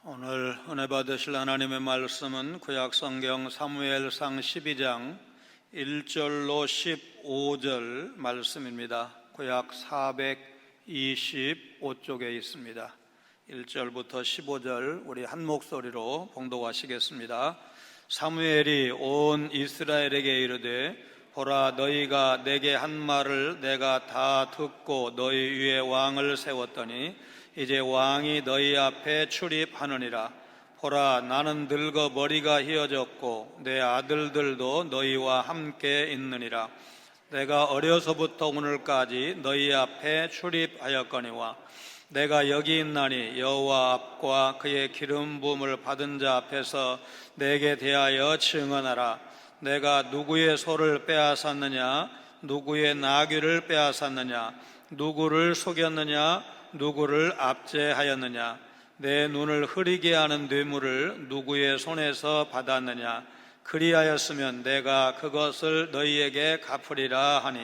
오늘 은혜 받으실 하나님의 말씀은 구약성경 사무엘상 12장 1절로 15절 말씀입니다. 구약 425쪽에 있습니다. 1절부터 15절 우리 한 목소리로 봉독하시겠습니다. 사무엘이 온 이스라엘에게 이르되 보라, 너희가 내게 한 말을 내가 다 듣고 너희 위에 왕을 세웠더니 이제 왕이 너희 앞에 출입하느니라. 보라, 나는 늙어 머리가 휘어졌고 내 아들들도 너희와 함께 있느니라. 내가 어려서부터 오늘까지 너희 앞에 출입하였거니와 내가 여기 있나니 여호와 앞과 그의 기름 부음을 받은 자 앞에서 내게 대하여 증언하라. 내가 누구의 소를 빼앗았느냐, 누구의 나귀를 빼앗았느냐, 누구를 속였느냐, 누구를 압제하였느냐, 내 눈을 흐리게 하는 뇌물을 누구의 손에서 받았느냐, 그리하였으면 내가 그것을 너희에게 갚으리라 하니,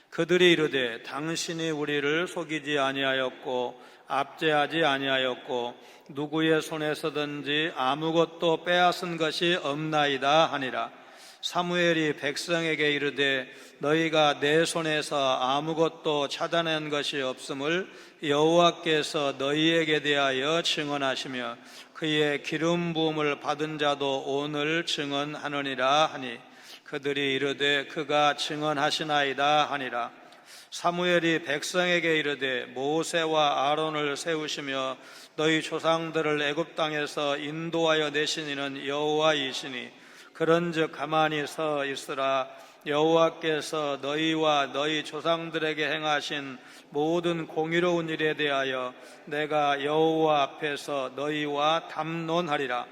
그들이 이르되 당신이 우리를 속이지 아니하였고 압제하지 아니하였고 누구의 손에서든지 아무것도 빼앗은 것이 없나이다 하니라. 사무엘이 백성에게 이르되 너희가 내 손에서 아무것도 찾아낸 것이 없음을 여호와께서 너희에게 대하여 증언하시며 그의 기름 부음을 받은 자도 오늘 증언하느니라 하니, 그들이 이르되 그가 증언하시나이다 하니라. 사무엘이 백성에게 이르되 모세와 아론을 세우시며 너희 조상들을 애굽 땅에서 인도하여 내신 이는 여호와이시니 그런즉 가만히 서 있으라. 여호와께서 너희와 너희 조상들에게 행하신 모든 공의로운 일에 대하여 내가 여호와 앞에서 너희와 담론하리라.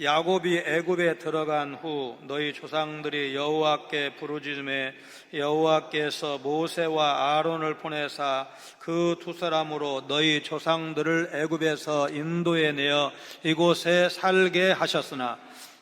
야곱이 애굽에 들어간 후 너희 조상들이 여호와께 부르짖음에 여호와께서 모세와 아론을 보내사 그 두 사람으로 너희 조상들을 애굽에서 인도해 내어 이곳에 살게 하셨으나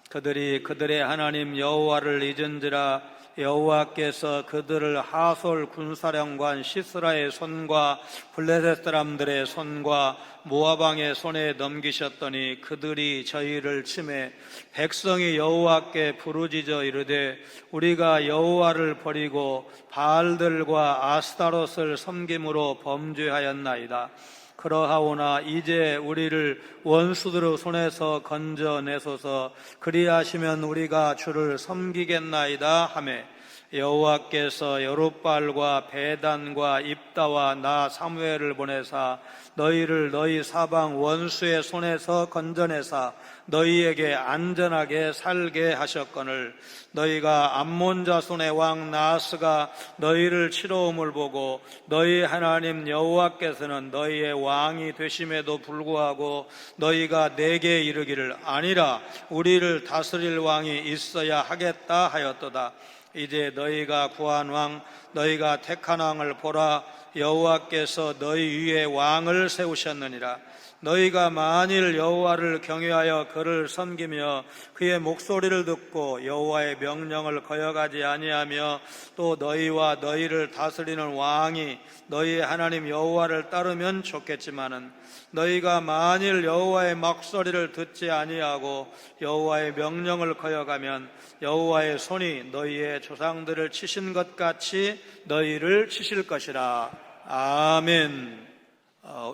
그들이 그들의 하나님 여호와를 잊은지라 여호와께서 그들을 하솔 군사령관 시스라의 손과 블레셋 사람들의 손과 모압 왕의 손에 넘기셨더니 그들이 저희를 치매 백성이 여호와께 부르짖어 이르되 우리가 여호와를 버리고 바알들과 아스타롯을 섬김으로 범죄하였나이다. 그러하오나 이제 우리를 원수들의 손에서 건져내소서. 그리하시면 우리가 주를 섬기겠나이다 하매 여호와께서 여룻바알과 베단과 입다와 나 사무엘을 보내사 너희를 너희 사방 원수의 손에서 건져내사 너희에게 안전하게 살게 하셨거늘 너희가 암몬 자손의 왕 나하스가 너희를 치러옴을 보고 너희 하나님 여호와께서는 너희의 왕이 되심에도 불구하고 너희가 내게 이르기를 아니라 우리를 다스릴 왕이 있어야 하겠다 하였도다. 이제 너희가 구한 왕, 너희가 택한 왕을 보라. 여호와께서 너희 위에 왕을 세우셨느니라. 너희가 만일 여호와를 경외하여 그를 섬기며 그의 목소리를 듣고 여호와의 명령을 거역하지 아니하며 또 너희와 너희를 다스리는 왕이 너희 하나님 여호와를 따르면 좋겠지만은 너희가 만일 여호와의 목소리를 듣지 아니하고 여호와의 명령을 거역하면 여호와의 손이 너희의 조상들을 치신 것 같이 너희를 치실 것이라. 아멘.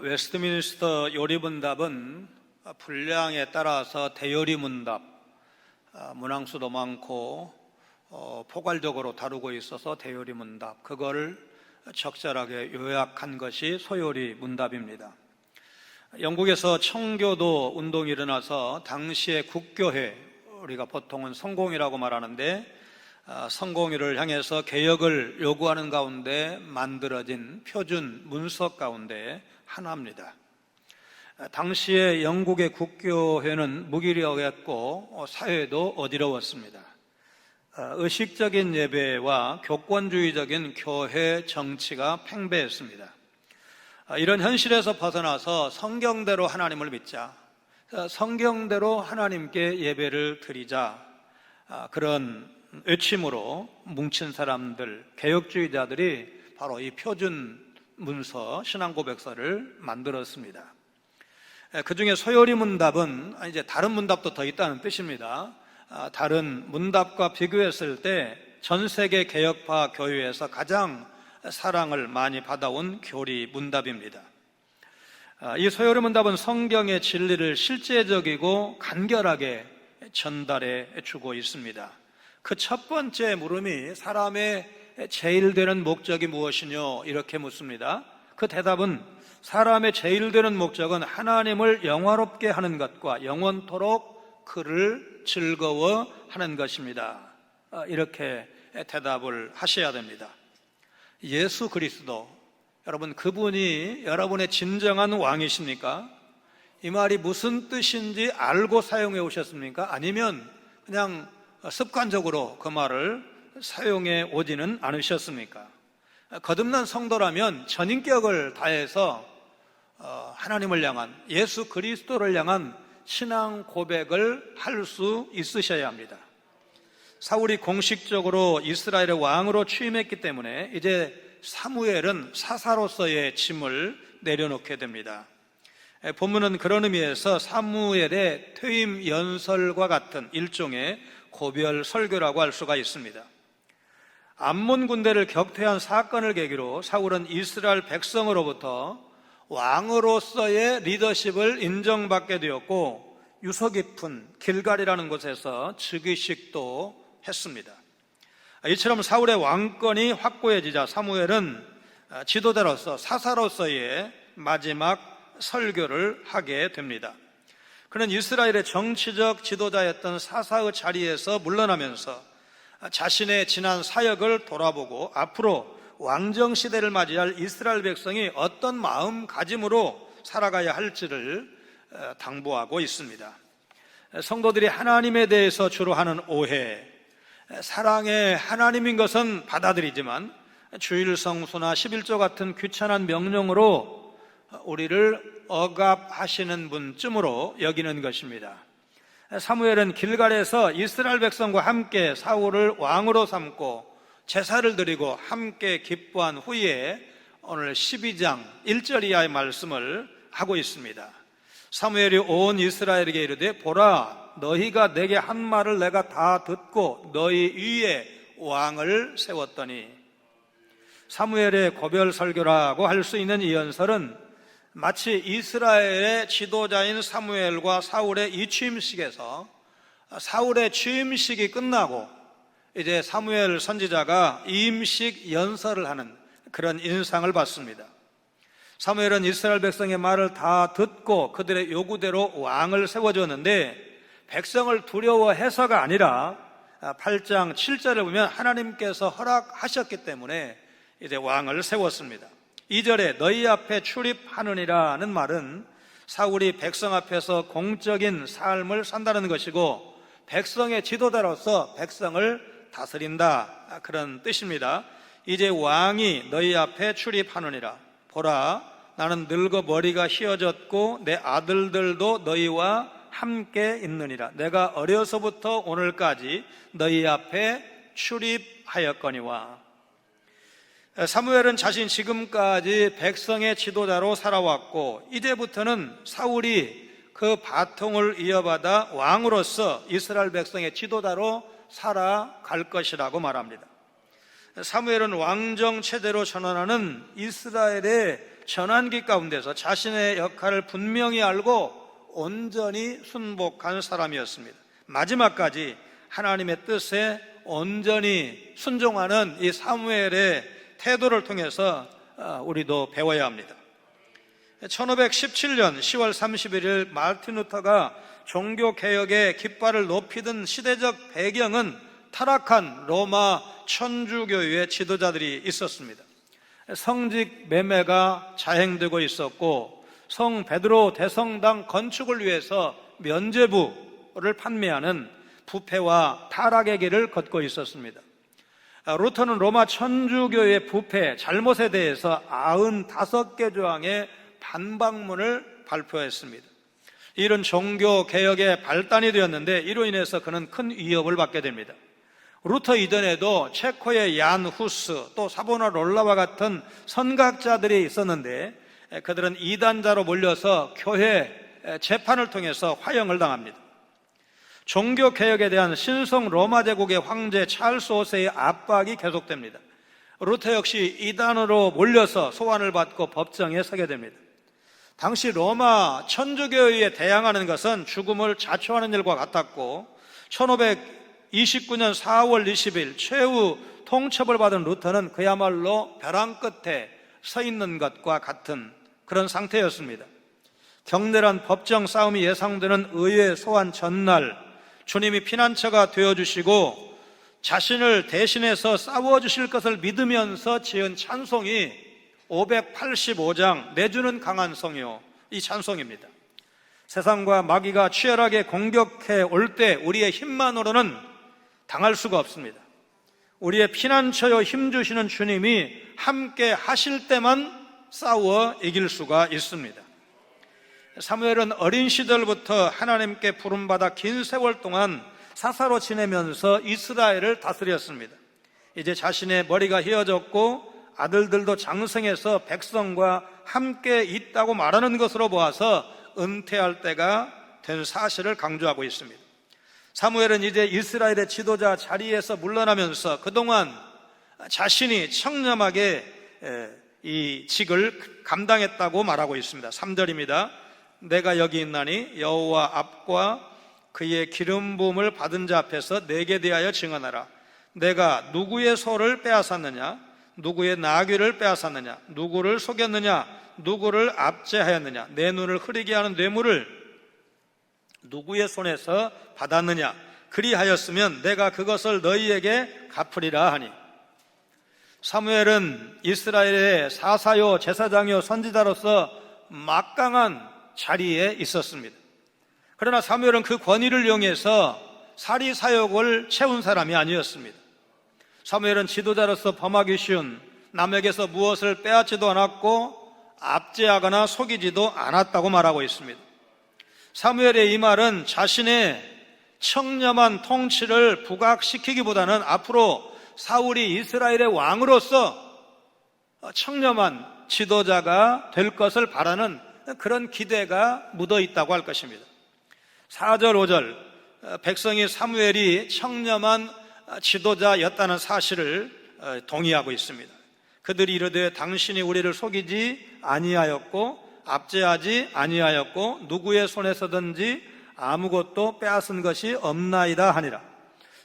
웨스트민스터 요리문답은 분량에 따라서 대요리문답, 문항수도 많고 포괄적으로 다루고 있어서 대요리문답, 그걸 적절하게 요약한 것이 소요리문답입니다. 영국에서 청교도 운동이 일어나서 당시의 국교회, 우리가 보통은 성공회라고 말하는데 성공회를 향해서 개혁을 요구하는 가운데 만들어진 표준 문서 가운데 하나입니다. 당시에 영국의 국교회는 무기력했고 사회도 어지러웠습니다. 의식적인 예배와 교권주의적인 교회 정치가 팽배했습니다. 이런 현실에서 벗어나서 성경대로 하나님을 믿자, 성경대로 하나님께 예배를 드리자, 그런 외침으로 뭉친 사람들, 개혁주의자들이 바로 이 표준 문서, 신앙고백서를 만들었습니다. 그 중에 소요리 문답은 이제 다른 문답도 더 있다는 뜻입니다. 다른 문답과 비교했을 때 전 세계 개혁파 교회에서 가장 사랑을 많이 받아온 교리 문답입니다. 이 소요리 문답은 성경의 진리를 실제적이고 간결하게 전달해 주고 있습니다. 그 첫 번째 물음이 사람의 제일 되는 목적이 무엇이뇨? 이렇게 묻습니다. 그 대답은 사람의 제일 되는 목적은 하나님을 영화롭게 하는 것과 영원토록 그를 즐거워하는 것입니다. 이렇게 대답을 하셔야 됩니다. 예수 그리스도, 여러분 그분이 여러분의 진정한 왕이십니까? 이 말이 무슨 뜻인지 알고 사용해 오셨습니까? 아니면 그냥 습관적으로 그 말을 사용해 오지는 않으셨습니까? 거듭난 성도라면 전인격을 다해서 하나님을 향한, 예수 그리스도를 향한 신앙 고백을 할 수 있으셔야 합니다. 사울이 공식적으로 이스라엘의 왕으로 취임했기 때문에 이제 사무엘은 사사로서의 짐을 내려놓게 됩니다. 본문은 그런 의미에서 사무엘의 퇴임 연설과 같은 일종의 고별 설교라고 할 수가 있습니다. 암몬 군대를 격퇴한 사건을 계기로 사울은 이스라엘 백성으로부터 왕으로서의 리더십을 인정받게 되었고 유서 깊은 길갈이라는 곳에서 즉위식도 했습니다. 이처럼 사울의 왕권이 확고해지자 사무엘은 지도자로서 사사로서의 마지막 설교를 하게 됩니다. 그는 이스라엘의 정치적 지도자였던 사사의 자리에서 물러나면서 자신의 지난 사역을 돌아보고 앞으로 왕정시대를 맞이할 이스라엘 백성이 어떤 마음가짐으로 살아가야 할지를 당부하고 있습니다. 성도들이 하나님에 대해서 주로 하는 오해, 사랑의 하나님인 것은 받아들이지만 주일 성수나 11조 같은 귀찮은 명령으로 우리를 억압하시는 분쯤으로 여기는 것입니다. 사무엘은 길갈에서 이스라엘 백성과 함께 사울을 왕으로 삼고 제사를 드리고 함께 기뻐한 후에 오늘 12장 1절 이하의 말씀을 하고 있습니다. 사무엘이 온 이스라엘에게 이르되 보라 너희가 내게 한 말을 내가 다 듣고 너희 위에 왕을 세웠더니, 사무엘의 고별 설교라고 할 수 있는 이 연설은 마치 이스라엘의 지도자인 사무엘과 사울의 이 취임식에서 사울의 취임식이 끝나고 이제 사무엘 선지자가 임식 연설을 하는 그런 인상을 받습니다. 사무엘은 이스라엘 백성의 말을 다 듣고 그들의 요구대로 왕을 세워줬는데 백성을 두려워해서가 아니라 8장 7절을 보면 하나님께서 허락하셨기 때문에 이제 왕을 세웠습니다. 2절에 너희 앞에 출입하느니라는 말은 사울이 백성 앞에서 공적인 삶을 산다는 것이고 백성의 지도자로서 백성을 다스린다, 그런 뜻입니다. 이제 왕이 너희 앞에 출입하느니라. 보라 나는 늙어 머리가 휘어졌고 내 아들들도 너희와 함께 있느니라. 내가 어려서부터 오늘까지 너희 앞에 출입하였거니와. 사무엘은 자신 지금까지 백성의 지도자로 살아왔고 이제부터는 사울이 그 바통을 이어받아 왕으로서 이스라엘 백성의 지도자로 살아갈 것이라고 말합니다. 사무엘은 왕정 체제로 전환하는 이스라엘의 전환기 가운데서 자신의 역할을 분명히 알고 온전히 순복한 사람이었습니다. 마지막까지 하나님의 뜻에 온전히 순종하는 이 사무엘의 태도를 통해서 우리도 배워야 합니다. 1517년 10월 31일 마르틴 루터가 종교개혁의 깃발을 높이던 시대적 배경은 타락한 로마 천주교의 지도자들이 있었습니다. 성직 매매가 자행되고 있었고 성 베드로 대성당 건축을 위해서 면죄부를 판매하는 부패와 타락의 길을 걷고 있었습니다. 루터는 로마 천주교의 부패, 잘못에 대해서 95개 조항의 반박문을 발표했습니다. 이런 종교개혁의 발단이 되었는데 이로 인해서 그는 큰 위협을 받게 됩니다. 루터 이전에도 체코의 얀 후스, 또 사보나 롤라와 같은 선각자들이 있었는데 그들은 이단자로 몰려서 교회 재판을 통해서 화형을 당합니다. 종교개혁에 대한 신성 로마 제국의 황제 찰스 5세의 압박이 계속됩니다. 루터 역시 이단으로 몰려서 소환을 받고 법정에 서게 됩니다. 당시 로마 천주교에 대항하는 것은 죽음을 자초하는 일과 같았고 1529년 4월 20일 최후 통첩을 받은 루터는 그야말로 벼랑 끝에 서 있는 것과 같은 그런 상태였습니다. 격렬한 법정 싸움이 예상되는 의회 소환 전날 주님이 피난처가 되어주시고 자신을 대신해서 싸워주실 것을 믿으면서 지은 찬송이 585장 내주는 강한 성이요, 이 찬송입니다. 세상과 마귀가 치열하게 공격해 올 때 우리의 힘만으로는 당할 수가 없습니다. 우리의 피난처요 힘주시는 주님이 함께 하실 때만 싸워 이길 수가 있습니다. 사무엘은 어린 시절부터 하나님께 부름받아 긴 세월 동안 사사로 지내면서 이스라엘을 다스렸습니다. 이제 자신의 머리가 휘어졌고 아들들도 장성해서 백성과 함께 있다고 말하는 것으로 보아서 은퇴할 때가 된 사실을 강조하고 있습니다. 사무엘은 이제 이스라엘의 지도자 자리에서 물러나면서 그동안 자신이 청렴하게 이 직을 감당했다고 말하고 있습니다. 3절입니다. 내가 여기 있나니 여호와 앞과 그의 기름 부음을 받은 자 앞에서 내게 대하여 증언하라. 내가 누구의 소를 빼앗았느냐, 누구의 나귀를 빼앗았느냐, 누구를 속였느냐, 누구를 압제하였느냐, 내 눈을 흐리게 하는 뇌물을 누구의 손에서 받았느냐, 그리하였으면 내가 그것을 너희에게 갚으리라 하니. 사무엘은 이스라엘의 사사요 제사장요 선지자로서 막강한 자리에 있었습니다. 그러나 사무엘은 그 권위를 이용해서 사리사욕을 채운 사람이 아니었습니다. 사무엘은 지도자로서 범하기 쉬운 남에게서 무엇을 빼앗지도 않았고 압제하거나 속이지도 않았다고 말하고 있습니다. 사무엘의 이 말은 자신의 청렴한 통치를 부각시키기보다는 앞으로 사울이 이스라엘의 왕으로서 청렴한 지도자가 될 것을 바라는 그런 기대가 묻어 있다고 할 것입니다. 4절, 5절 백성이 사무엘이 청렴한 지도자였다는 사실을 동의하고 있습니다. 그들이 이르되 당신이 우리를 속이지 아니하였고 압제하지 아니하였고 누구의 손에서든지 아무것도 빼앗은 것이 없나이다 하니라.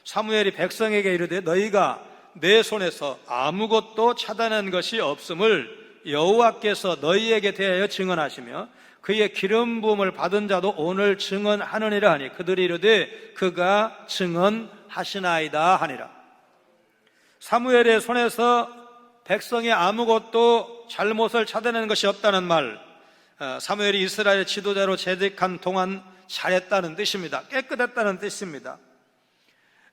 사무엘이 백성에게 이르되 너희가 내 손에서 아무것도 찾아낸 것이 없음을 여호와께서 너희에게 대하여 증언하시며 그의 기름 부음을 받은 자도 오늘 증언하느니라 하니 그들이 이르되 그가 증언하시나이다 하니라. 사무엘의 손에서 백성이 아무것도 잘못을 찾아낸 것이 없다는 말, 사무엘이 이스라엘 지도자로 재직한 동안 잘했다는 뜻입니다. 깨끗했다는 뜻입니다.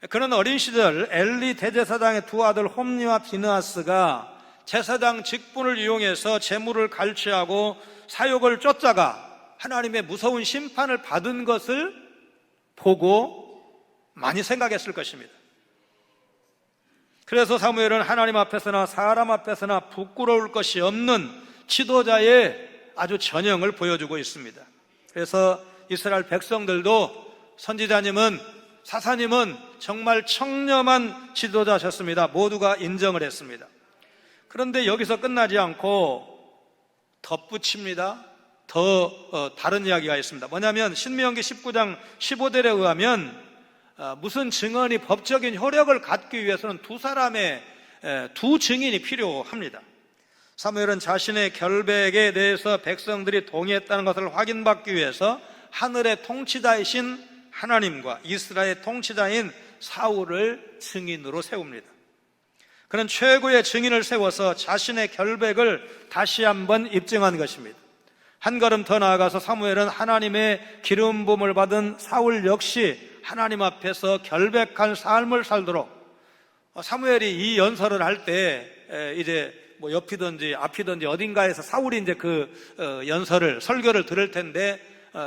그는 어린 시절 엘리 대제사장의 두 아들 홈리와 비느하스가 제사장 직분을 이용해서 재물을 갈취하고 사욕을 쫓다가 하나님의 무서운 심판을 받은 것을 보고 많이 생각했을 것입니다. 그래서 사무엘은 하나님 앞에서나 사람 앞에서나 부끄러울 것이 없는 지도자의 아주 전형을 보여주고 있습니다. 그래서 이스라엘 백성들도 선지자님은, 사사님은 정말 청렴한 지도자셨습니다. 모두가 인정을 했습니다. 그런데 여기서 끝나지 않고 덧붙입니다. 더 다른 이야기가 있습니다. 뭐냐면 신명기 19장 15절에 의하면 무슨 증언이 법적인 효력을 갖기 위해서는 두 사람의 두 증인이 필요합니다. 사무엘은 자신의 결백에 대해서 백성들이 동의했다는 것을 확인받기 위해서 하늘의 통치자이신 하나님과 이스라엘의 통치자인 사울을 증인으로 세웁니다. 그는 최고의 증인을 세워서 자신의 결백을 다시 한번 입증한 것입니다. 한 걸음 더 나아가서 사무엘은 하나님의 기름 부음을 받은 사울 역시 하나님 앞에서 결백한 삶을 살도록, 사무엘이 이 연설을 할 때 이제 뭐 옆이든지 앞이든지 어딘가에서 사울이 이제 그 설교를 들을 텐데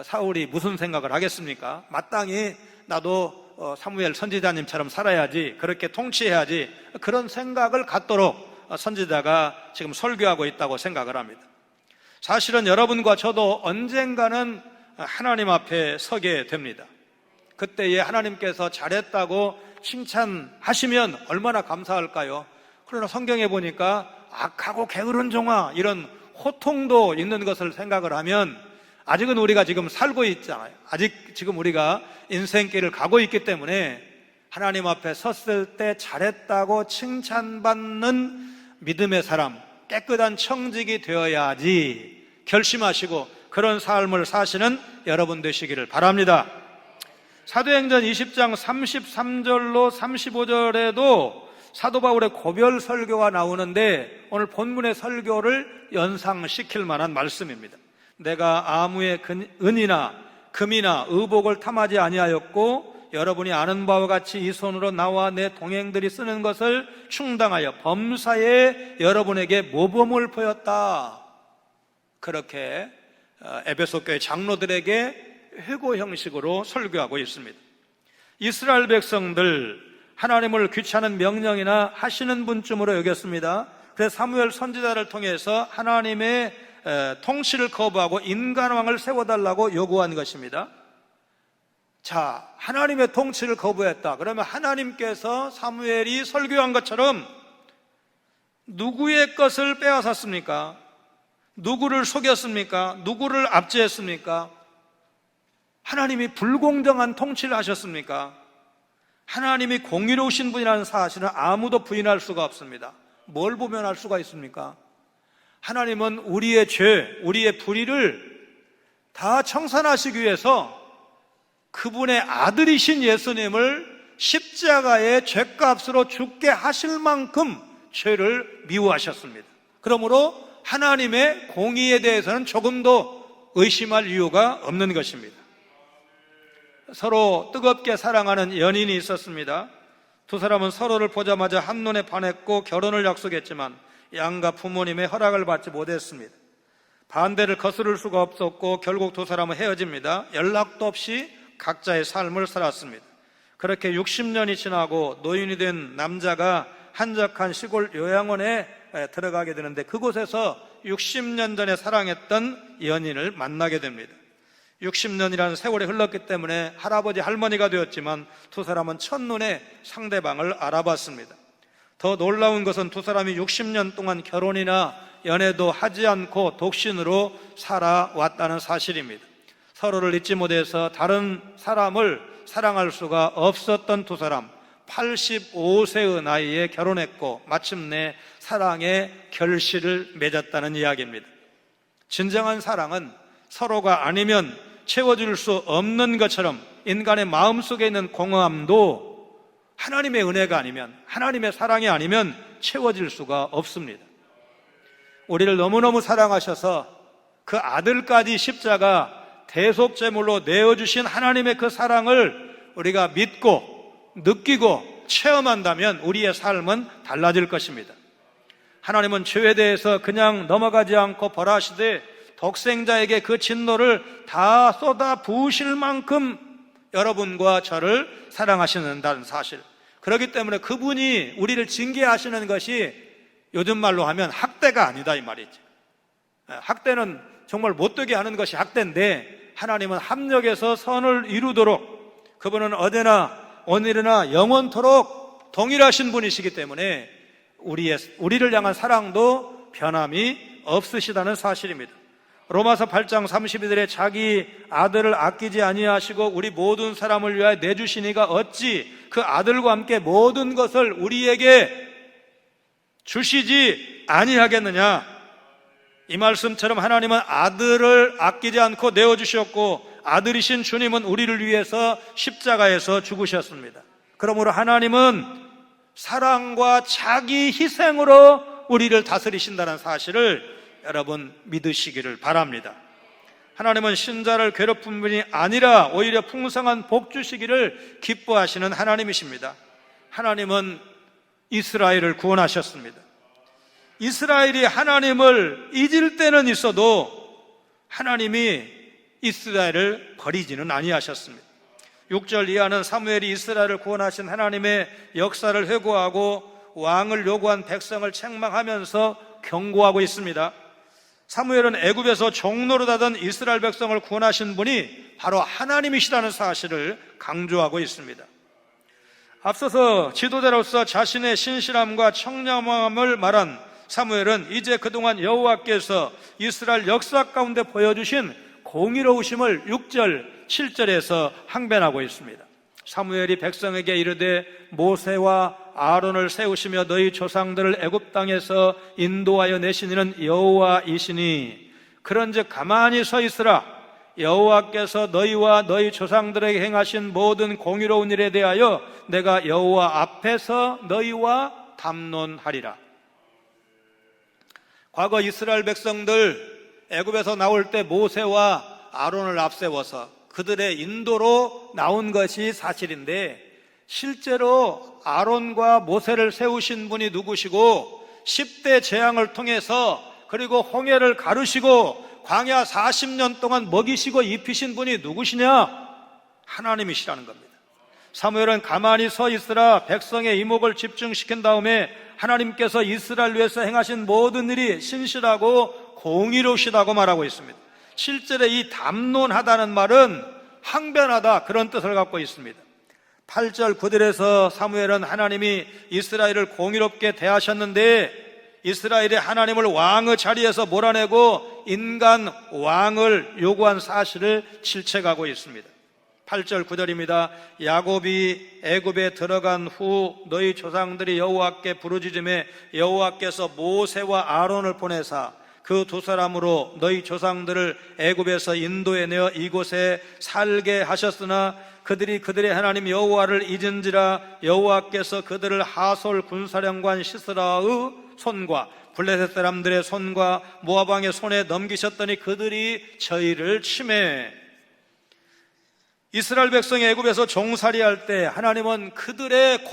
사울이 무슨 생각을 하겠습니까? 마땅히 나도 사무엘 선지자님처럼 살아야지, 그렇게 통치해야지, 그런 생각을 갖도록 선지자가 지금 설교하고 있다고 생각을 합니다. 사실은 여러분과 저도 언젠가는 하나님 앞에 서게 됩니다. 그때에 하나님께서 잘했다고 칭찬하시면 얼마나 감사할까요? 그러나 성경에 보니까 악하고 게으른 종아, 이런 호통도 있는 것을 생각을 하면 아직은 우리가 지금 살고 있잖아요. 아직 지금 우리가 인생길을 가고 있기 때문에 하나님 앞에 섰을 때 잘했다고 칭찬받는 믿음의 사람, 깨끗한 청직이 되어야지 결심하시고 그런 삶을 사시는 여러분 되시기를 바랍니다. 사도행전 20장 33절로 35절에도 사도 바울의 고별 설교가 나오는데 오늘 본문의 설교를 연상시킬 만한 말씀입니다. 내가 아무의 은이나 금이나 의복을 탐하지 아니하였고 여러분이 아는 바와 같이 이 손으로 나와 내 동행들이 쓰는 것을 충당하여 범사에 여러분에게 모범을 보였다. 그렇게 에베소 교회 장로들에게 회고 형식으로 설교하고 있습니다. 이스라엘 백성들 하나님을 귀찮은 명령이나 하시는 분쯤으로 여겼습니다. 그래서 사무엘 선지자를 통해서 하나님의 통치를 거부하고 인간왕을 세워달라고 요구한 것입니다. 자, 하나님의 통치를 거부했다. 그러면 하나님께서 사무엘이 설교한 것처럼 누구의 것을 빼앗았습니까? 누구를 속였습니까? 누구를 압제했습니까? 하나님이 불공정한 통치를 하셨습니까? 하나님이 공의로우신 분이라는 사실은 아무도 부인할 수가 없습니다. 뭘 보면 알 수가 있습니까? 하나님은 우리의 죄, 우리의 불의를 다 청산하시기 위해서 그분의 아들이신 예수님을 십자가의 죗값으로 죽게 하실 만큼 죄를 미워하셨습니다. 그러므로 하나님의 공의에 대해서는 조금도 의심할 이유가 없는 것입니다. 서로 뜨겁게 사랑하는 연인이 있었습니다. 두 사람은 서로를 보자마자 한눈에 반했고 결혼을 약속했지만 양가 부모님의 허락을 받지 못했습니다. 반대를 거스를 수가 없었고 결국 두 사람은 헤어집니다. 연락도 없이 각자의 삶을 살았습니다. 그렇게 60년이 지나고 노인이 된 남자가 한적한 시골 요양원에 들어가게 되는데 그곳에서 60년 전에 사랑했던 연인을 만나게 됩니다. 60년이라는 세월이 흘렀기 때문에 할아버지 할머니가 되었지만 두 사람은 첫눈에 상대방을 알아봤습니다. 더 놀라운 것은 두 사람이 60년 동안 결혼이나 연애도 하지 않고 독신으로 살아왔다는 사실입니다. 서로를 잊지 못해서 다른 사람을 사랑할 수가 없었던 두 사람, 85세의 나이에 결혼했고 마침내 사랑의 결실을 맺었다는 이야기입니다. 진정한 사랑은 서로가 아니면 채워줄 수 없는 것처럼 인간의 마음속에 있는 공허함도 하나님의 은혜가 아니면, 하나님의 사랑이 아니면 채워질 수가 없습니다. 우리를 너무너무 사랑하셔서 그 아들까지 십자가 대속제물로 내어주신 하나님의 그 사랑을 우리가 믿고 느끼고 체험한다면 우리의 삶은 달라질 것입니다. 하나님은 죄에 대해서 그냥 넘어가지 않고 벌하시되 독생자에게 그 진노를 다 쏟아 부으실 만큼 여러분과 저를 사랑하시는다는 사실, 그렇기 때문에 그분이 우리를 징계하시는 것이 요즘 말로 하면 학대가 아니다 이 말이죠. 학대는 정말 못되게 하는 것이 학대인데 하나님은 합력해서 선을 이루도록 그분은 어제나 오늘이나 영원토록 동일하신 분이시기 때문에 우리를 향한 사랑도 변함이 없으시다는 사실입니다. 로마서 8장 32절에 자기 아들을 아끼지 아니하시고 우리 모든 사람을 위하여 내주시니가 어찌 그 아들과 함께 모든 것을 우리에게 주시지 아니하겠느냐. 이 말씀처럼 하나님은 아들을 아끼지 않고 내어주셨고 아들이신 주님은 우리를 위해서 십자가에서 죽으셨습니다. 그러므로 하나님은 사랑과 자기 희생으로 우리를 다스리신다는 사실을 여러분 믿으시기를 바랍니다. 하나님은 신자를 괴롭힌 분이 아니라 오히려 풍성한 복 주시기를 기뻐하시는 하나님이십니다. 하나님은 이스라엘을 구원하셨습니다. 이스라엘이 하나님을 잊을 때는 있어도 하나님이 이스라엘을 버리지는 아니하셨습니다. 6절 이하는 사무엘이 이스라엘을 구원하신 하나님의 역사를 회고하고 왕을 요구한 백성을 책망하면서 경고하고 있습니다. 사무엘은 애굽에서 종노릇하던 이스라엘 백성을 구원하신 분이 바로 하나님이시라는 사실을 강조하고 있습니다. 앞서서 지도자로서 자신의 신실함과 청렴함을 말한 사무엘은 이제 그동안 여호와께서 이스라엘 역사 가운데 보여주신 공의로우심을 6절, 7절에서 항변하고 있습니다. 사무엘이 백성에게 이르되 모세와 아론을 세우시며 너희 조상들을 애굽 땅에서 인도하여 내신 이는 여호와이시니 그런즉 가만히 서 있으라. 여호와께서 너희와 너희 조상들에게 행하신 모든 공의로운 일에 대하여 내가 여호와 앞에서 너희와 담론하리라. 과거 이스라엘 백성들 애굽에서 나올 때 모세와 아론을 앞세워서 그들의 인도로 나온 것이 사실인데, 실제로 아론과 모세를 세우신 분이 누구시고 10대 재앙을 통해서 그리고 홍해를 가르시고 광야 40년 동안 먹이시고 입히신 분이 누구시냐? 하나님이시라는 겁니다. 사무엘은 가만히 서 있으라 백성의 이목을 집중시킨 다음에 하나님께서 이스라엘 위해서 행하신 모든 일이 신실하고 공의로우시다고 말하고 있습니다. 실제로 이 담론하다는 말은 항변하다, 그런 뜻을 갖고 있습니다. 8절 9절에서 사무엘은 하나님이 이스라엘을 공의롭게 대하셨는데 이스라엘이 하나님을 왕의 자리에서 몰아내고 인간 왕을 요구한 사실을 질책하고 있습니다. 8절 9절입니다. 야곱이 애굽에 들어간 후 너희 조상들이 여호와께 부르짖음에 여호와께서 모세와 아론을 보내사 그 두 사람으로 너희 조상들을 애굽에서 인도해내어 이곳에 살게 하셨으나 그들이 그들의 하나님 여호와를 잊은지라 여호와께서 그들을 하솔 군사령관 시스라의 손과 블레셋 사람들의 손과 모압 왕의 손에 넘기셨더니 그들이 저희를 침해. 이스라엘 백성이 애굽에서 종살이할 때 하나님은 그들의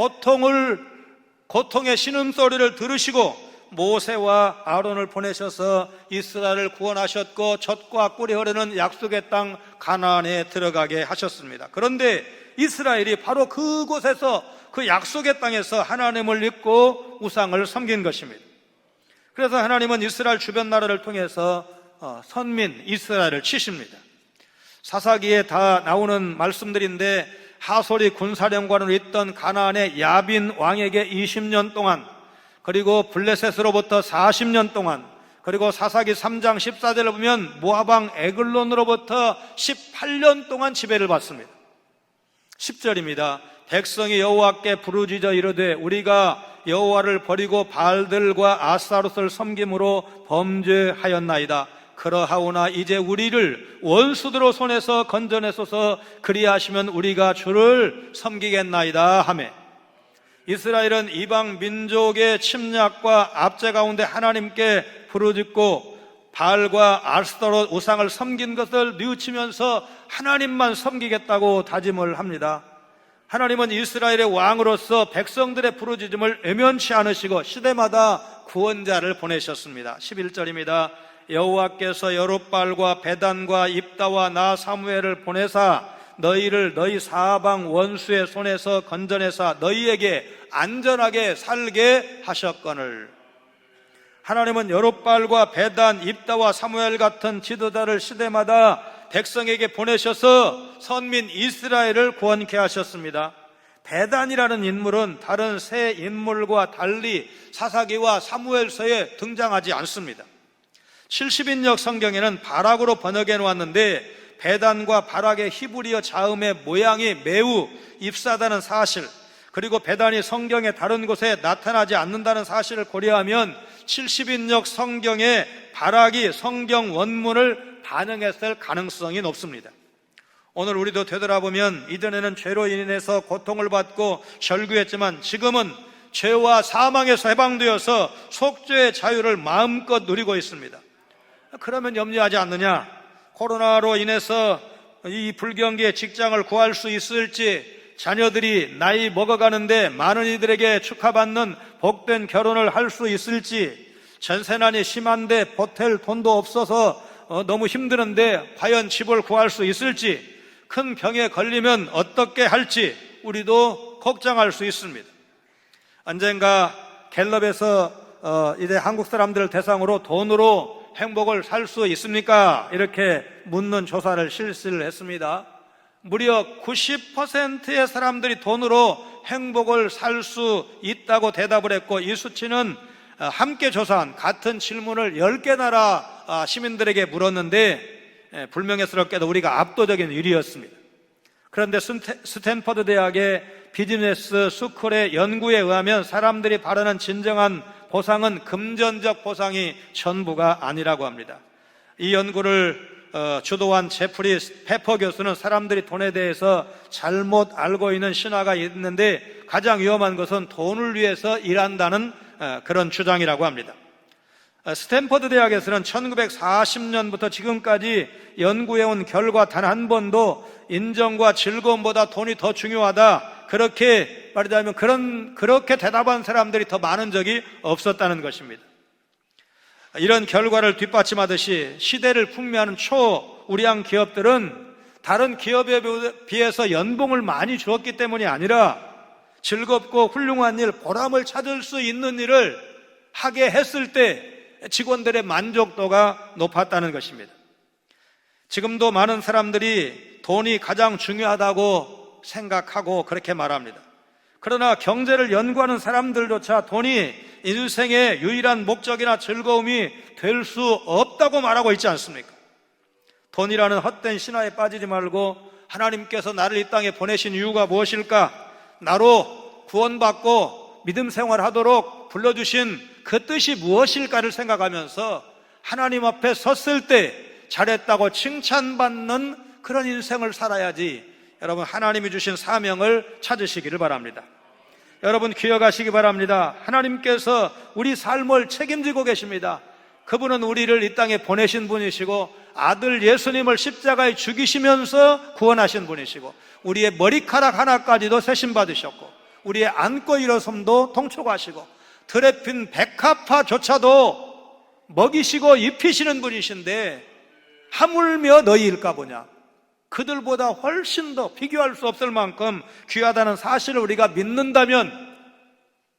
고통의 신음소리를 들으시고 모세와 아론을 보내셔서 이스라엘을 구원하셨고 젖과 꿀이 흐르는 약속의 땅 가나안에 들어가게 하셨습니다. 그런데 이스라엘이 바로 그곳에서 그 약속의 땅에서 하나님을 잊고 우상을 섬긴 것입니다. 그래서 하나님은 이스라엘 주변 나라를 통해서 선민 이스라엘을 치십니다. 사사기에 다 나오는 말씀들인데 하솔이 군사령관으로 있던 가나안의 야빈 왕에게 20년 동안, 그리고 블레셋으로부터 40년 동안, 그리고 사사기 3장 14절을 보면 모압왕 에글론으로부터 18년 동안 지배를 받습니다. 10절입니다. 백성이 여호와께 부르짖어 이르되 우리가 여호와를 버리고 바알들과 아스타롯을 섬김으로 범죄하였나이다. 그러하오나 이제 우리를 원수들의 손에서 건져내소서. 그리하시면 우리가 주를 섬기겠나이다 하매, 이스라엘은 이방 민족의 침략과 압제 가운데 하나님께 부르짖고 바알과 아스타롯 우상을 섬긴 것을 뉘우치면서 하나님만 섬기겠다고 다짐을 합니다. 하나님은 이스라엘의 왕으로서 백성들의 부르짖음을 외면치 않으시고 시대마다 구원자를 보내셨습니다. 11절입니다. 여호와께서 여룹바알과 베단과 입다와 나 사무엘을 보내사 너희를 너희 사방 원수의 손에서 건져내사 너희에게 안전하게 살게 하셨거늘. 하나님은 여룹바알과 베단, 입다와 사무엘 같은 지도자를 시대마다 백성에게 보내셔서 선민 이스라엘을 구원케 하셨습니다. 베단이라는 인물은 다른 세 인물과 달리 사사기와 사무엘서에 등장하지 않습니다. 70인역 성경에는 바락으로 번역해 놓았는데 베단과 바락의 히브리어 자음의 모양이 매우 잎사다는 사실, 그리고 베단이 성경의 다른 곳에 나타나지 않는다는 사실을 고려하면 70인역 성경에 바락이 성경 원문을 반영했을 가능성이 높습니다. 오늘 우리도 되돌아보면 이전에는 죄로 인해서 고통을 받고 절규했지만 지금은 죄와 사망에서 해방되어서 속죄의 자유를 마음껏 누리고 있습니다. 그러면 염려하지 않느냐? 코로나로 인해서 이 불경기에 직장을 구할 수 있을지, 자녀들이 나이 먹어가는데 많은 이들에게 축하받는 복된 결혼을 할 수 있을지, 전세난이 심한데 보탤 돈도 없어서 너무 힘드는데 과연 집을 구할 수 있을지, 큰 병에 걸리면 어떻게 할지 우리도 걱정할 수 있습니다. 언젠가 갤럽에서 이제 한국 사람들을 대상으로 돈으로 행복을 살 수 있습니까? 이렇게 묻는 조사를 실시를 했습니다. 무려 90%의 사람들이 돈으로 행복을 살 수 있다고 대답을 했고, 이 수치는 함께 조사한 같은 질문을 10개 나라 시민들에게 물었는데 불명예스럽게도 우리가 압도적인 1위였습니다. 그런데 스탠퍼드 대학의 비즈니스 스쿨의 연구에 의하면 사람들이 바라는 진정한 보상은 금전적 보상이 전부가 아니라고 합니다. 이 연구를 주도한 제프리 페퍼 교수는 사람들이 돈에 대해서 잘못 알고 있는 신화가 있는데 가장 위험한 것은 돈을 위해서 일한다는 그런 주장이라고 합니다. 스탠퍼드 대학에서는 1940년부터 지금까지 연구해온 결과 단 한 번도 인정과 즐거움보다 돈이 더 중요하다, 그렇게 말하자면 그렇게 대답한 사람들이 더 많은 적이 없었다는 것입니다. 이런 결과를 뒷받침하듯이 시대를 풍미하는 초우량 기업들은 다른 기업에 비해서 연봉을 많이 주었기 때문이 아니라 즐겁고 훌륭한 일, 보람을 찾을 수 있는 일을 하게 했을 때 직원들의 만족도가 높았다는 것입니다. 지금도 많은 사람들이 돈이 가장 중요하다고 생각하고 그렇게 말합니다. 그러나 경제를 연구하는 사람들조차 돈이 인생의 유일한 목적이나 즐거움이 될 수 없다고 말하고 있지 않습니까? 돈이라는 헛된 신화에 빠지지 말고 하나님께서 나를 이 땅에 보내신 이유가 무엇일까? 나로 구원받고 믿음 생활하도록 불러주신 그 뜻이 무엇일까를 생각하면서 하나님 앞에 섰을 때 잘했다고 칭찬받는 그런 인생을 살아야지, 여러분 하나님이 주신 사명을 찾으시기를 바랍니다. 여러분 기억하시기 바랍니다. 하나님께서 우리 삶을 책임지고 계십니다. 그분은 우리를 이 땅에 보내신 분이시고 아들 예수님을 십자가에 죽이시면서 구원하신 분이시고 우리의 머리카락 하나까지도 세심받으셨고 우리의 앉고 일어섬도 통촉하시고 들에 핀 백합화조차도 먹이시고 입히시는 분이신데 하물며 너희일까 보냐? 그들보다 훨씬 더 비교할 수 없을 만큼 귀하다는 사실을 우리가 믿는다면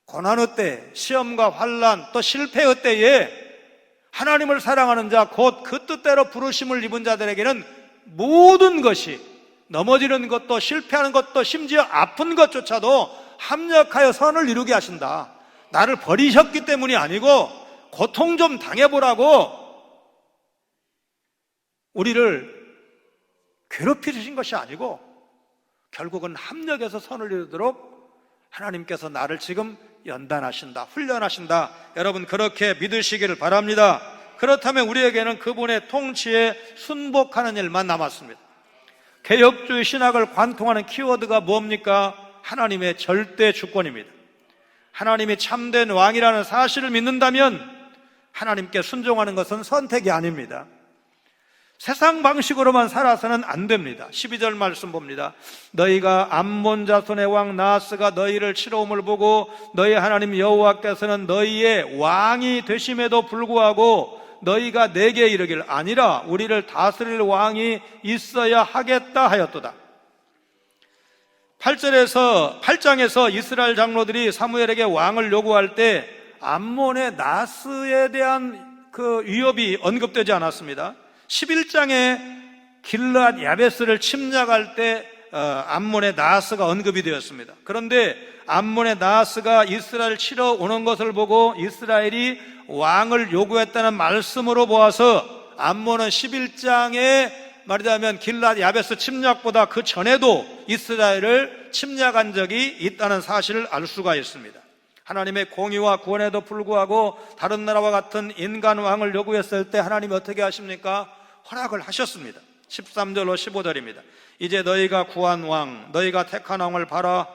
고난의 때, 시험과 환난, 또 실패의 때에 하나님을 사랑하는 자, 곧 그 뜻대로 부르심을 입은 자들에게는 모든 것이, 넘어지는 것도 실패하는 것도 심지어 아픈 것조차도 합력하여 선을 이루게 하신다. 나를 버리셨기 때문이 아니고 고통 좀 당해보라고 우리를 괴롭히신 것이 아니고 결국은 합력해서 선을 이루도록 하나님께서 나를 지금 연단하신다, 훈련하신다. 여러분 그렇게 믿으시기를 바랍니다. 그렇다면 우리에게는 그분의 통치에 순복하는 일만 남았습니다. 개혁주의 신학을 관통하는 키워드가 뭡니까? 하나님의 절대 주권입니다. 하나님이 참된 왕이라는 사실을 믿는다면 하나님께 순종하는 것은 선택이 아닙니다. 세상 방식으로만 살아서는 안 됩니다. 12절 말씀 봅니다. 너희가 암몬 자손의 왕 나하스가 너희를 치러옴을 보고 너희 하나님 여호와께서는 너희의 왕이 되심에도 불구하고 너희가 내게 이르길 아니라 우리를 다스릴 왕이 있어야 하겠다 하였도다. 8장에서 이스라엘 장로들이 사무엘에게 왕을 요구할 때 암몬의 나하스에 대한 그 위협이 언급되지 않았습니다. 11장에 길르앗 야베스를 침략할 때 암몬의 나하스가 언급이 되었습니다. 그런데 암몬의 나하스가 이스라엘을 치러 오는 것을 보고 이스라엘이 왕을 요구했다는 말씀으로 보아서 암몬은 11장에 말하자면 길르앗 야베스 침략보다 그 전에도 이스라엘을 침략한 적이 있다는 사실을 알 수가 있습니다. 하나님의 공의와 구원에도 불구하고 다른 나라와 같은 인간 왕을 요구했을 때 하나님이 어떻게 하십니까? 허락을 하셨습니다. 13절로 15절입니다. 이제 너희가 구한 왕, 너희가 택한 왕을 봐라.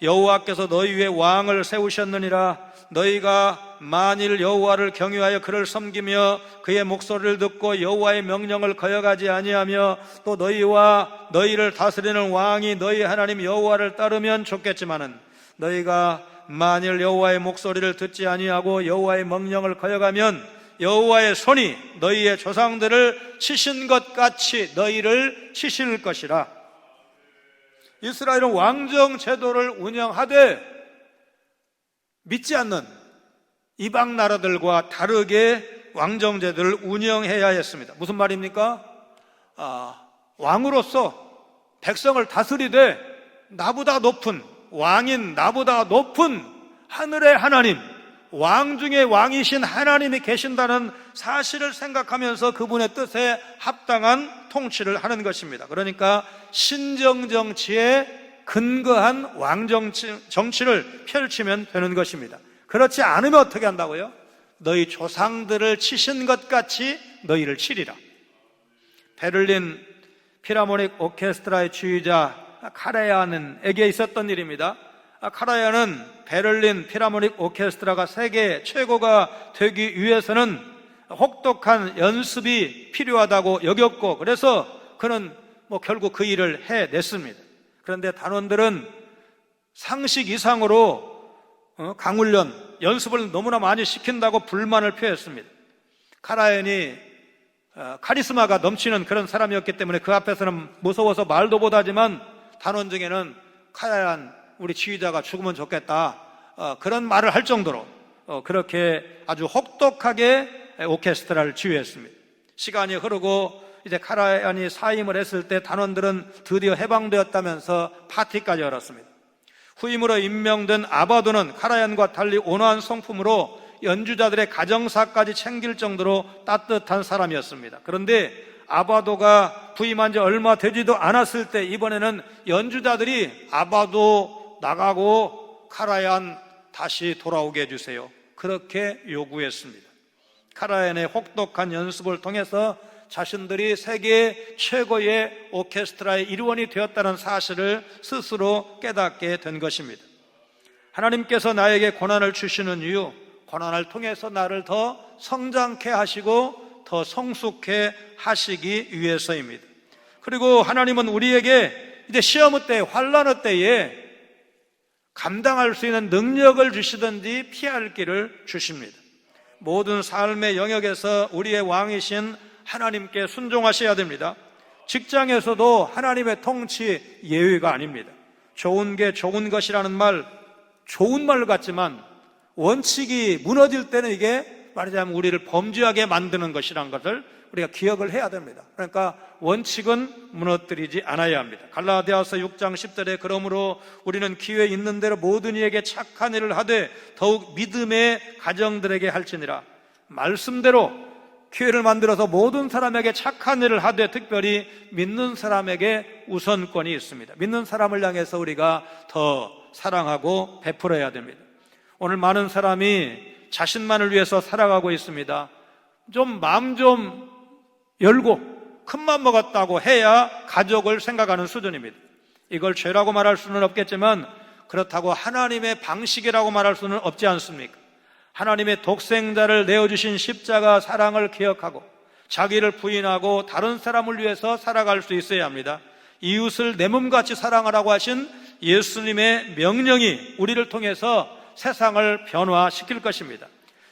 여호와께서 너희 위에 왕을 세우셨느니라. 너희가 만일 여호와를 경유하여 그를 섬기며 그의 목소리를 듣고 여호와의 명령을 거역하지 아니하며 또 너희와 너희를 다스리는 왕이 너희 하나님 여호와를 따르면 좋겠지만은 너희가 만일 여호와의 목소리를 듣지 아니하고 여호와의 명령을 거역하면 여호와의 손이 너희의 조상들을 치신 것 같이 너희를 치실 것이라. 이스라엘은 왕정 제도를 운영하되 믿지 않는 이방 나라들과 다르게 왕정제도를 운영해야 했습니다. 무슨 말입니까? 왕으로서 백성을 다스리되 나보다 높은 왕인, 나보다 높은 하늘의 하나님, 왕 중에 왕이신 하나님이 계신다는 사실을 생각하면서 그분의 뜻에 합당한 통치를 하는 것입니다. 그러니까 신정정치에 근거한 왕정치를 펼치면 되는 것입니다. 그렇지 않으면 어떻게 한다고요? 너희 조상들을 치신 것 같이 너희를 치리라. 베를린 필하모닉 오케스트라의 지휘자 카라얀에게 있었던 일입니다. 카라얀은 베를린 필하모닉 오케스트라가 세계 최고가 되기 위해서는 혹독한 연습이 필요하다고 여겼고, 그래서 그는 결국 그 일을 해냈습니다. 그런데 단원들은 상식 이상으로 강훈련, 연습을 너무나 많이 시킨다고 불만을 표했습니다. 카라얀이 카리스마가 넘치는 그런 사람이었기 때문에 그 앞에서는 무서워서 말도 못하지만 단원 중에는 카라얀 우리 지휘자가 죽으면 좋겠다, 그런 말을 할 정도로 그렇게 아주 혹독하게 오케스트라를 지휘했습니다. 시간이 흐르고 이제 카라얀이 사임을 했을 때 단원들은 드디어 해방되었다면서 파티까지 열었습니다. 후임으로 임명된 아바도는 카라얀과 달리 온화한 성품으로 연주자들의 가정사까지 챙길 정도로 따뜻한 사람이었습니다. 그런데 아바도가 부임한 지 얼마 되지도 않았을 때 이번에는 연주자들이 아바도 나가고 카라얀 다시 돌아오게 해주세요, 그렇게 요구했습니다. 카라얀의 혹독한 연습을 통해서 자신들이 세계 최고의 오케스트라의 일원이 되었다는 사실을 스스로 깨닫게 된 것입니다. 하나님께서 나에게 고난을 주시는 이유, 고난을 통해서 나를 더 성장케 하시고 더 성숙해 하시기 위해서입니다. 그리고 하나님은 우리에게 이제 시험의 때, 환난의 때에 감당할 수 있는 능력을 주시든지 피할 길을 주십니다. 모든 삶의 영역에서 우리의 왕이신 하나님께 순종하셔야 됩니다. 직장에서도 하나님의 통치 예외가 아닙니다. 좋은 게 좋은 것이라는 말, 좋은 말 같지만 원칙이 무너질 때는 이게 말하자면 우리를 범죄하게 만드는 것이라는 것을 우리가 기억을 해야 됩니다. 그러니까 원칙은 무너뜨리지 않아야 합니다. 갈라디아서 6장 10절에 그러므로 우리는 기회 있는 대로 모든 이에게 착한 일을 하되 더욱 믿음의 가정들에게 할지니라. 말씀대로 기회를 만들어서 모든 사람에게 착한 일을 하되 특별히 믿는 사람에게 우선권이 있습니다. 믿는 사람을 향해서 우리가 더 사랑하고 베풀어야 됩니다. 오늘 많은 사람이 자신만을 위해서 살아가고 있습니다. 마음 좀 열고 큰맘 먹었다고 해야 가족을 생각하는 수준입니다. 이걸 죄라고 말할 수는 없겠지만 그렇다고 하나님의 방식이라고 말할 수는 없지 않습니까? 하나님의 독생자를 내어주신 십자가 사랑을 기억하고 자기를 부인하고 다른 사람을 위해서 살아갈 수 있어야 합니다. 이웃을 내 몸같이 사랑하라고 하신 예수님의 명령이 우리를 통해서 세상을 변화시킬 것입니다.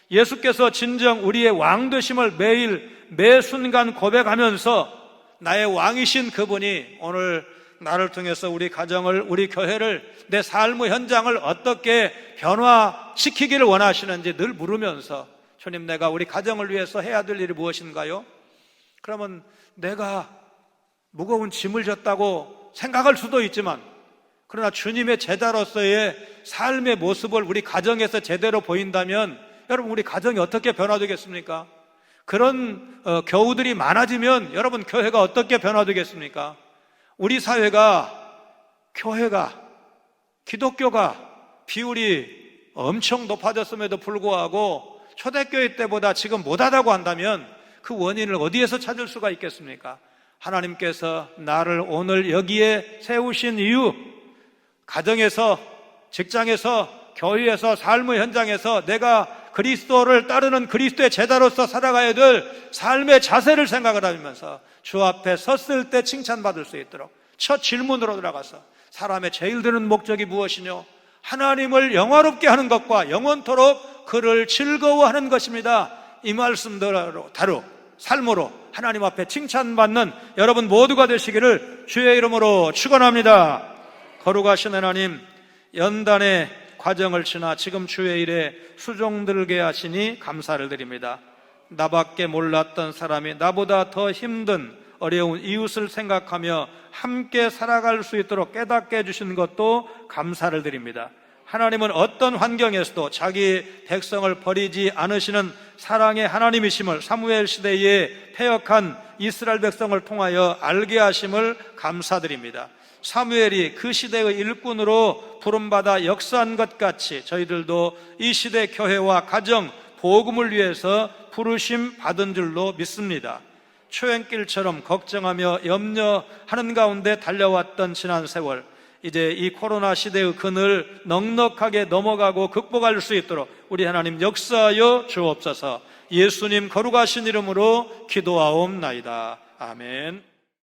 예수께서 진정 우리의 왕 되심을 매일 매 순간 고백하면서 나의 왕이신 그분이 오늘 나를 통해서 우리 가정을, 우리 교회를, 내 삶의 현장을 어떻게 변화시키기를 원하시는지 늘 물으면서 주님, 내가 우리 가정을 위해서 해야 될 일이 무엇인가요? 그러면 내가 무거운 짐을 졌다고 생각할 수도 있지만 그러나 주님의 제자로서의 삶의 모습을 우리 가정에서 제대로 보인다면 여러분 우리 가정이 어떻게 변화되겠습니까? 그런 교우들이 많아지면 여러분 교회가 어떻게 변화되겠습니까? 우리 사회가, 교회가, 기독교가 비율이 엄청 높아졌음에도 불구하고 초대교회 때보다 지금 못하다고 한다면 그 원인을 어디에서 찾을 수가 있겠습니까? 하나님께서 나를 오늘 여기에 세우신 이유, 가정에서, 직장에서, 교회에서, 삶의 현장에서 내가 그리스도를 따르는 그리스도의 제자로서 살아가야 될 삶의 자세를 생각을 하면서 주 앞에 섰을 때 칭찬받을 수 있도록 첫 질문으로 들어가서 사람의 제일 드는 목적이 무엇이뇨? 하나님을 영화롭게 하는 것과 영원토록 그를 즐거워하는 것입니다. 이 말씀대로 삶으로 하나님 앞에 칭찬받는 여러분 모두가 되시기를 주의 이름으로 축원합니다. 거룩하신 하나님, 연단의 과정을 지나 지금 주의 일에 수종들게 하시니 감사를 드립니다. 나밖에 몰랐던 사람이 나보다 더 힘든 어려운 이웃을 생각하며 함께 살아갈 수 있도록 깨닫게 해주신 것도 감사를 드립니다. 하나님은 어떤 환경에서도 자기 백성을 버리지 않으시는 사랑의 하나님이심을 사무엘 시대에 패역한 이스라엘 백성을 통하여 알게 하심을 감사드립니다. 사무엘이 그 시대의 일꾼으로 부름받아 역사한 것 같이 저희들도 이 시대 교회와 가정, 복음을 위해서 부르심 받은 줄로 믿습니다. 초행길처럼 걱정하며 염려하는 가운데 달려왔던 지난 세월, 이제 이 코로나 시대의 그늘 넉넉하게 넘어가고 극복할 수 있도록 우리 하나님 역사하여 주옵소서. 예수님 거룩하신 이름으로 기도하옵나이다. 아멘.